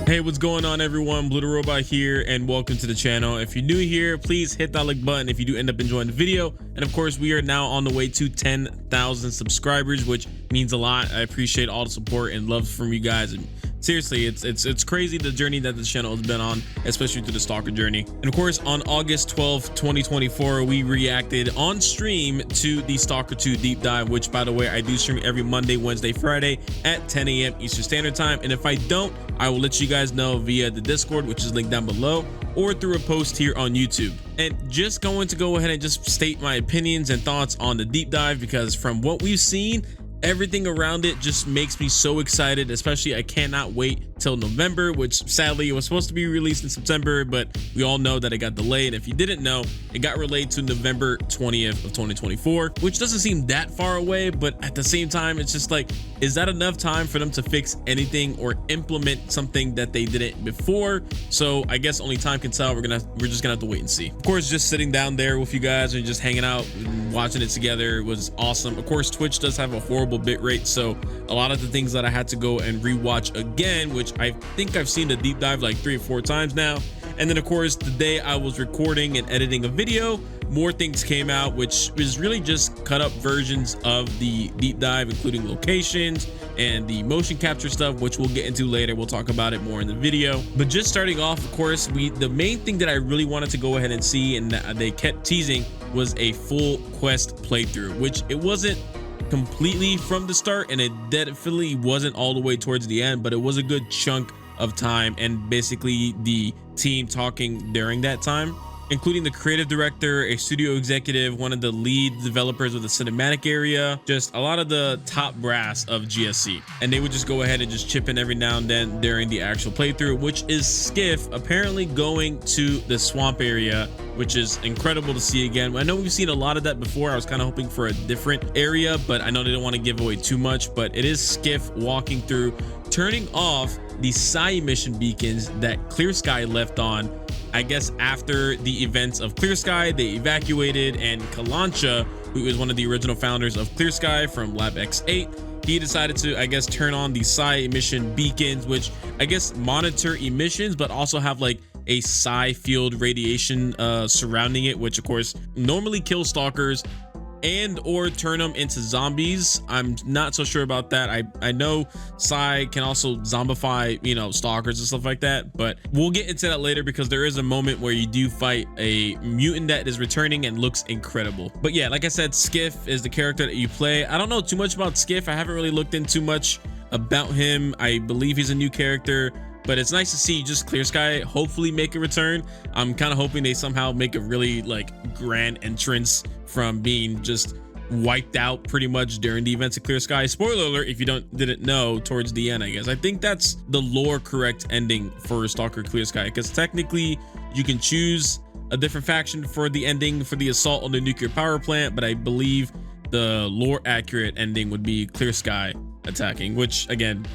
Hey, what's going on everyone? Blue the Robot here and welcome to the channel. If you're new here, please hit that like button if you do end up enjoying the video. And of course, we are now on the way to 10,000 subscribers, which means a lot. I appreciate all the support and love from you guys. And seriously, it's crazy the journey that this channel has been on, especially through the Stalker journey. And of course, on August 12th, 2024, we reacted on stream to the Stalker 2 deep dive, which by the way, I do stream every Monday, Wednesday, Friday at 10 a.m. Eastern Standard Time. And if I don't, I will let you guys know via the Discord, which is linked down below, or through a post here on YouTube. And just going to go ahead and just state my opinions and thoughts on the deep dive, because from what we've seen, everything around it just makes me so excited. Especially I cannot wait till November, which sadly it was supposed to be released in September, but we all know that it got delayed. And if you didn't know, it got relayed to November 20th of 2024, which doesn't seem that far away, but at the same time, it's just like, is that enough time for them to fix anything or implement something that they didn't before? So I guess only time can tell. We're just gonna have to wait and see. Of course, just sitting down there with you guys and just hanging out and watching it together was awesome. Of course, Twitch does have a horrible bit rate, so a lot of the things that I had to go and rewatch again, which I think I've seen the deep dive like 3 or 4 times now. And then of course, the day I was recording and editing a video, more things came out, which is really just cut up versions of the deep dive, including locations and the motion capture stuff, which we'll get into later. We'll talk about it more in the video. But just starting off, of course, the main thing that I really wanted to go ahead and see, and that they kept teasing, was a full quest playthrough, which it wasn't completely from the start, and it definitely wasn't all the way towards the end, but it was a good chunk of time, and basically the team talking during that time, including the creative director, a studio executive, one of the lead developers of the cinematic area, just a lot of the top brass of GSC. And they would just go ahead and just chip in every now and then during the actual playthrough, which is Skiff apparently going to the swamp area, which is incredible to see again. I know we've seen a lot of that before. I was kind of hoping for a different area, but I know they don't want to give away too much. But it is Skiff walking through, turning off the psi emission beacons that Clear Sky left on, I guess after the events of Clear Sky. They evacuated, and Kalancha, who is one of the original founders of Clear Sky from Lab X8, he decided to, I guess, turn on the psi emission beacons, which I guess monitor emissions, but also have like a psi field radiation surrounding it, which of course normally kills stalkers and or turn them into zombies. I'm not so sure about that. I know psi can also zombify, you know, stalkers and stuff like that, but we'll get into that later, because there is a moment where you do fight a mutant that is returning and looks incredible. But yeah, like I said, Skiff is the character that you play. I don't know too much about Skiff. I haven't really looked in too much about him. I believe he's a new character, but it's nice to see just Clear Sky hopefully make a return. I'm kind of hoping they somehow make a really like grand entrance from being just wiped out pretty much during the events of Clear Sky. Spoiler alert if you didn't know, towards the end, I guess. I think that's the lore correct ending for Stalker Clear Sky, because technically you can choose a different faction for the ending for the assault on the nuclear power plant, but I believe the lore accurate ending would be Clear Sky attacking, which again,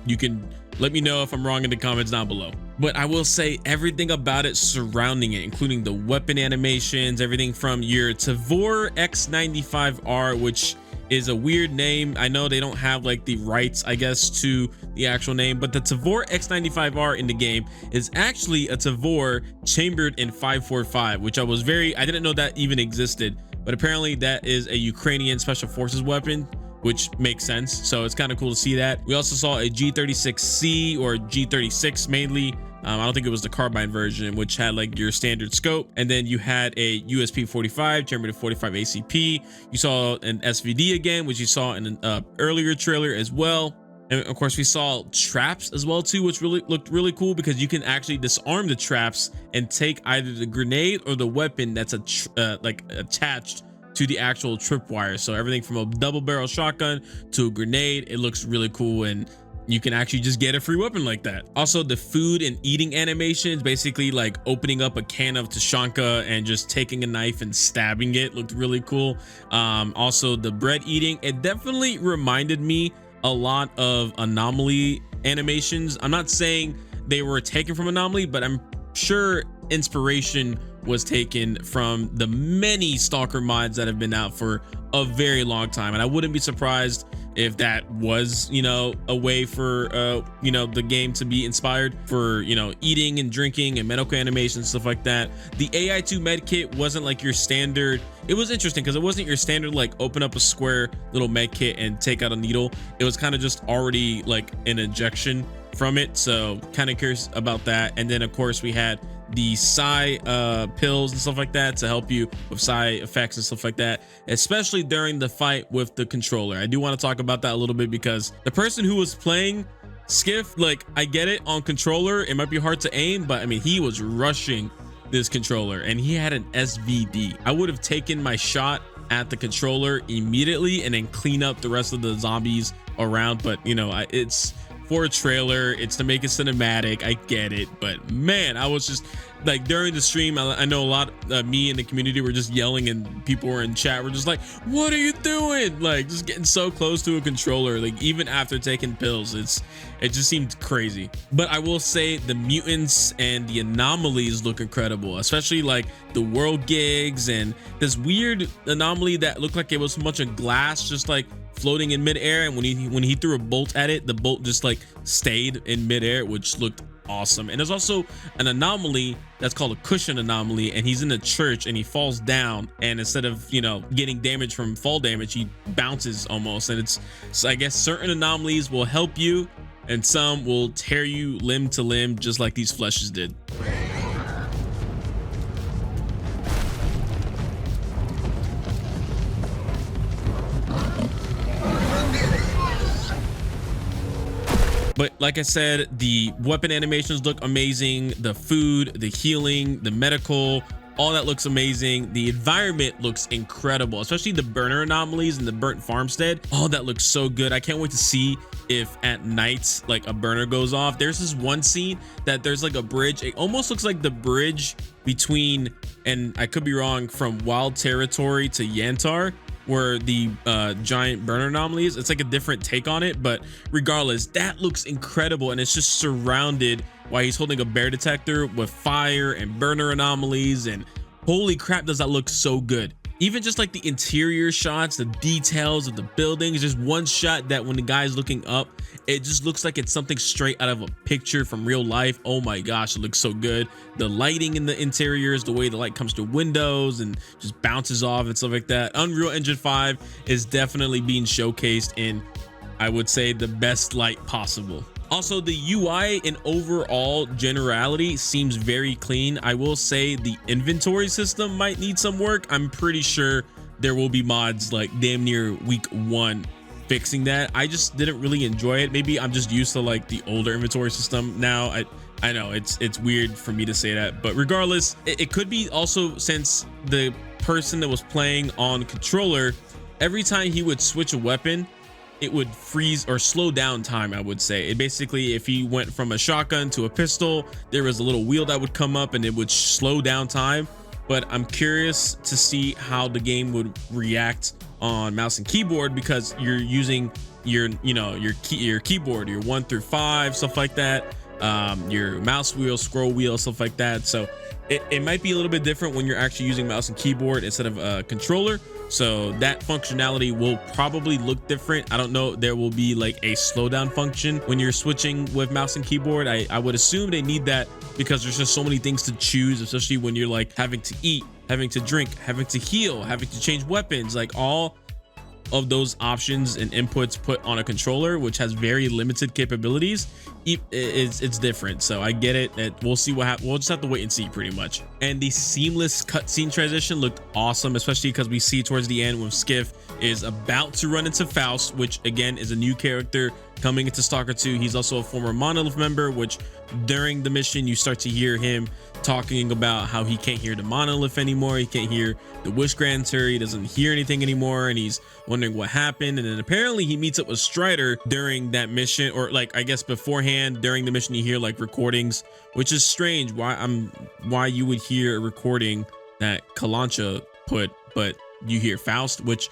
you can let me know if I'm wrong in the comments down below. But I will say everything about it surrounding it, including the weapon animations, everything from your Tavor X95R, which is a weird name. I know they don't have like the rights, I guess, to the actual name, but the Tavor X95R in the game is actually a Tavor chambered in 545, which I didn't know that even existed, but apparently that is a Ukrainian special forces weapon, which makes sense. So it's kind of cool to see that. We also saw a G36C, or G36 mainly. I don't think it was the carbine version, which had like your standard scope. And then you had a USP 45, chambered 45 ACP. You saw an SVD again, which you saw in an earlier trailer as well. And of course we saw traps as well too, which looked really cool, because you can actually disarm the traps and take either the grenade or the weapon that's like attached to the actual tripwire. So everything from a double barrel shotgun to a grenade, it looks really cool, and you can actually just get a free weapon like that. Also, the food and eating animations, basically like opening up a can of Tushonka and just taking a knife and stabbing it, looked really cool. Also the bread eating, it definitely reminded me a lot of Anomaly animations. I'm not saying they were taken from Anomaly, but I'm sure inspiration was taken from the many Stalker mods that have been out for a very long time, and I wouldn't be surprised if that was, you know, a way for you know, the game to be inspired for, you know, eating and drinking and medical animation, stuff like that. The AI2 med kit wasn't like your standard. It was interesting because it wasn't your standard like open up a square little med kit and take out a needle. It was kind of just already like an injection from it, so kind of curious about that. And then of course we had the psi pills and stuff like that to help you with psi effects and stuff like that, especially during the fight with the controller. I do want to talk about that a little bit because the person who was playing Skiff, like, I get it, on controller it might be hard to aim, but I mean, he was rushing this controller and he had an SVD. I would have taken my shot at the controller immediately and then clean up the rest of the zombies around, but you know, it's for a trailer, it's to make it cinematic, I get it, but man, I was just like, during the stream, I know a lot me and the community were just yelling, and people were in chat were just like, what are you doing, like just getting so close to a controller, like even after taking pills. It just seemed crazy. But I will say the mutants and the anomalies look incredible, especially like the world gigs and this weird anomaly that looked like it was a bunch of glass just like floating in midair, and when he threw a bolt at it, the bolt just like stayed in midair, which looked awesome. And there's also an anomaly that's called a cushion anomaly, and he's in a church and he falls down, and instead of, you know, getting damage from fall damage, he bounces almost. And it's, so I guess certain anomalies will help you and some will tear you limb to limb, just like these fleshes did. But like I said, the weapon animations look amazing. The food, the healing, the medical, all that looks amazing. The environment looks incredible, especially the burner anomalies and the burnt farmstead. All that looks so good. I can't wait to see if at night like a burner goes off. There's this one scene that there's like a bridge. It almost looks like the bridge between, and I could be wrong, from Wild Territory to Yantar, where the giant burner anomalies. It's like a different take on it, but regardless, that looks incredible. And it's just surrounded while he's holding a bear detector with fire and burner anomalies, and holy crap, does that look so good. Even just like the interior shots, the details of the buildings, just one shot that when the guy's looking up, it just looks like it's something straight out of a picture from real life. Oh my gosh, it looks so good. The lighting in the interiors, the way the light comes through windows and just bounces off and stuff like that. Unreal Engine 5 is definitely being showcased in, I would say, the best light possible. Also, the UI in overall generality seems very clean. I will say the inventory system might need some work. I'm pretty sure there will be mods like damn near week 1 fixing that. I just didn't really enjoy it. Maybe I'm just used to like the older inventory system now. I know it's weird for me to say that, but regardless, it could be also since the person that was playing on controller, every time he would switch a weapon, it would freeze or slow down time. I would say it basically, if he went from a shotgun to a pistol, there was a little wheel that would come up and it would slow down time. But I'm curious to see how the game would react on mouse and keyboard, because you're using your, you know, your keyboard, your 1 through 5, stuff like that, your mouse wheel, scroll wheel, stuff like that. So it might be a little bit different when you're actually using mouse and keyboard instead of a controller. So that functionality will probably look different. I don't know, there will be like a slowdown function when you're switching with mouse and keyboard. I would assume they need that because there's just so many things to choose, especially when you're like having to eat, having to drink, having to heal, having to change weapons, like all of those options and inputs put on a controller, which has very limited capabilities. It's different. So I get it. We'll see what happens. We'll just have to wait and see pretty much. And the seamless cutscene transition looked awesome, especially because we see towards the end when Skiff is about to run into Faust, which again is a new character coming into Stalker 2. He's also a former Monolith member, which during the mission you start to hear him talking about how he can't hear the Monolith anymore. He can't hear the Wish Granter. He doesn't hear anything anymore, and he's wondering what happened. And then apparently he meets up with Strider during that mission, or like I guess beforehand. During the mission you hear like recordings, which is strange why you would hear a recording that Kalancha put, but you hear Faust, which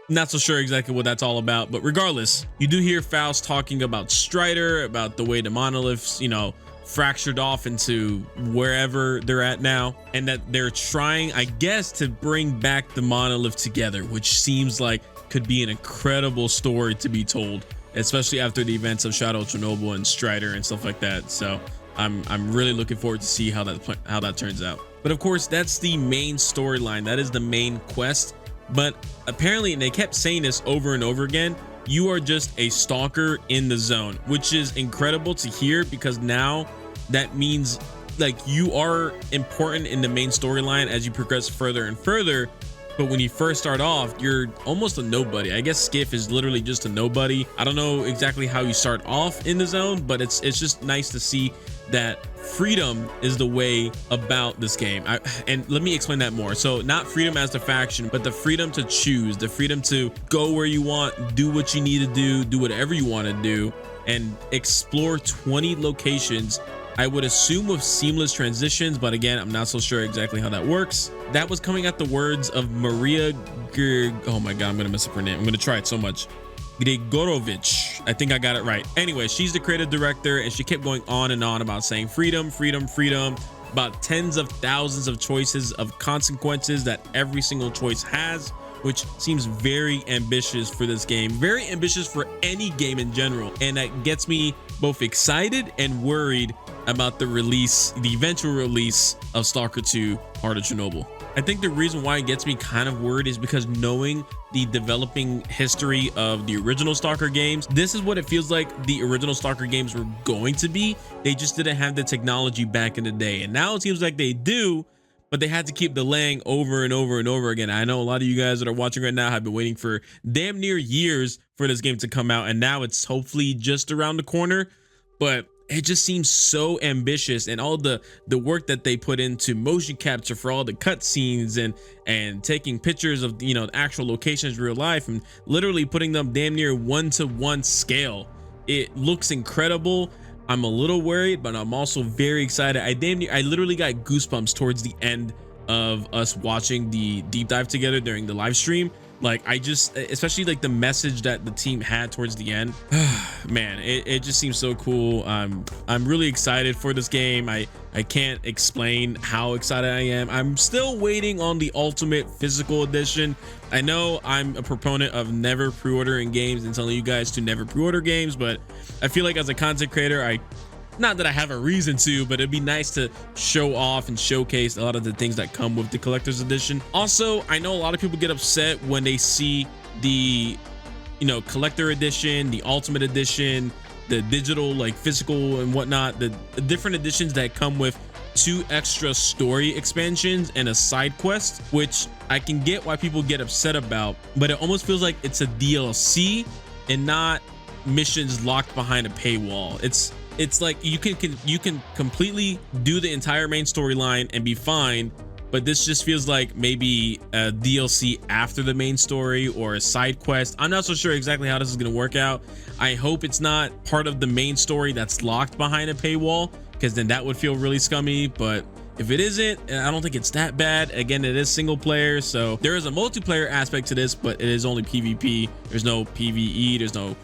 not so sure exactly what that's all about. But regardless, you do hear Faust talking about Strider, about the way the monoliths, you know, fractured off into wherever they're at now, and that they're trying, I guess, to bring back the monolith together, which seems like could be an incredible story to be told, especially after the events of Shadow of Chernobyl and Strider and stuff like that. So I'm really looking forward to see how that turns out. But of course, that's the main storyline. That is the main quest. But apparently, and they kept saying this over and over again, you are just a stalker in the zone, which is incredible to hear, because now that means like you are important in the main storyline as you progress further and further. But when you first start off, you're almost a nobody. I guess Skiff is literally just a nobody. I don't know exactly how you start off in the zone, but it's just nice to see that freedom is the way about this game. And let me explain that more. So not freedom as the faction, but the freedom to choose, the freedom to go where you want, do what you need to do whatever you want to do, and explore 20 locations. I would assume with seamless transitions, but again, I'm not so sure exactly how that works. That was coming out the words of Maria oh my god, I'm gonna mess up her name. I'm gonna try it so much. Grigorovich, I think I got it right. Anyway, she's the creative director, and she kept going on and on about saying freedom, freedom, freedom, about tens of thousands of choices of consequences that every single choice has, which seems very ambitious for this game, very ambitious for any game in general. And that gets me both excited and worried about the eventual release of Stalker 2 Heart of Chernobyl. I think the reason why it gets me kind of worried is because knowing the developing history of the original Stalker games, this is what it feels like the original Stalker games were going to be. They just didn't have the technology back in the day, and now it seems like they do, but they had to keep delaying over and over and over again. I know a lot of you guys that are watching right now have been waiting for damn near years for this game to come out, and now it's hopefully just around the corner. But it just seems so ambitious, and all the work that they put into motion capture for all the cutscenes and taking pictures of, you know, actual locations real life, and literally putting them damn near 1-to-1 scale. It looks incredible. I'm a little worried, but I'm also very excited. I literally got goosebumps towards the end of us watching the deep dive together during the live stream. Like, especially like the message that the team had towards the end, man, it just seems so cool. I'm really excited for this game. I can't explain how excited I am. I'm still waiting on the ultimate physical edition. I know I'm a proponent of never pre-ordering games and telling you guys to never pre-order games, but I feel like as a content creator, not that I have a reason to, but it'd be nice to show off and showcase a lot of the things that come with the collector's edition. Also, I know a lot of people get upset when they see the, you know, collector edition, the ultimate edition, the digital, like physical and whatnot, the different editions that come with 2 extra story expansions and a side quest, which I can get why people get upset about, but it almost feels like it's a DLC and not missions locked behind a paywall. It's like you can completely do the entire main storyline and be fine, but this just feels like maybe a DLC after the main story or a side quest. I'm not so sure exactly how this is going to work out. I hope it's not part of the main story that's locked behind a paywall, because then that would feel really scummy. But if it isn't, I don't think it's that bad. Again, it is single player, so there is a multiplayer aspect to this, but it is only PvP. There's no PvE, there's no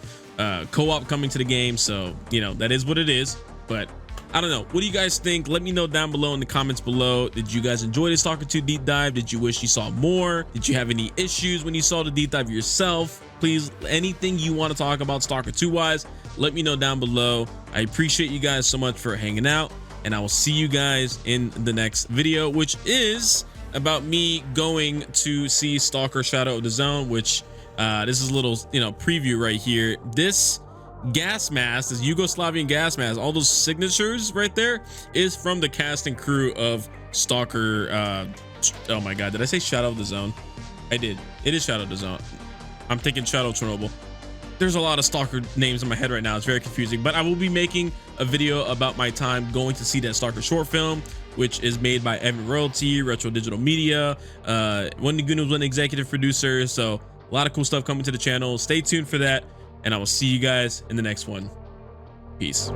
co-op coming to the game, so you know that is what it is. But I don't know, what do you guys think? Let me know down below in the comments below. Did you guys enjoy the Stalker 2 deep dive? Did you wish you saw more? Did you have any issues when you saw the deep dive yourself? Please, anything you want to talk about Stalker 2 wise, let me know down below. I appreciate you guys so much for hanging out, and I will see you guys in the next video, which is about me going to see Stalker Shadow of the Zone, which this is a little, you know, preview right here. This gas mask, this Yugoslavian gas mask, all those signatures right there is from the cast and crew of Stalker. Oh my god, did I say Shadow of the Zone? I did. It is Shadow of the Zone. I'm thinking Shadow of Chernobyl. There's a lot of Stalker names in my head right now. It's very confusing, but I will be making a video about my time going to see that Stalker short film, which is made by Evan Royalty, Retro Digital Media. Wendy Goon was an executive producer, so a lot of cool stuff coming to the channel. Stay tuned for that, and I will see you guys in the next one. Peace.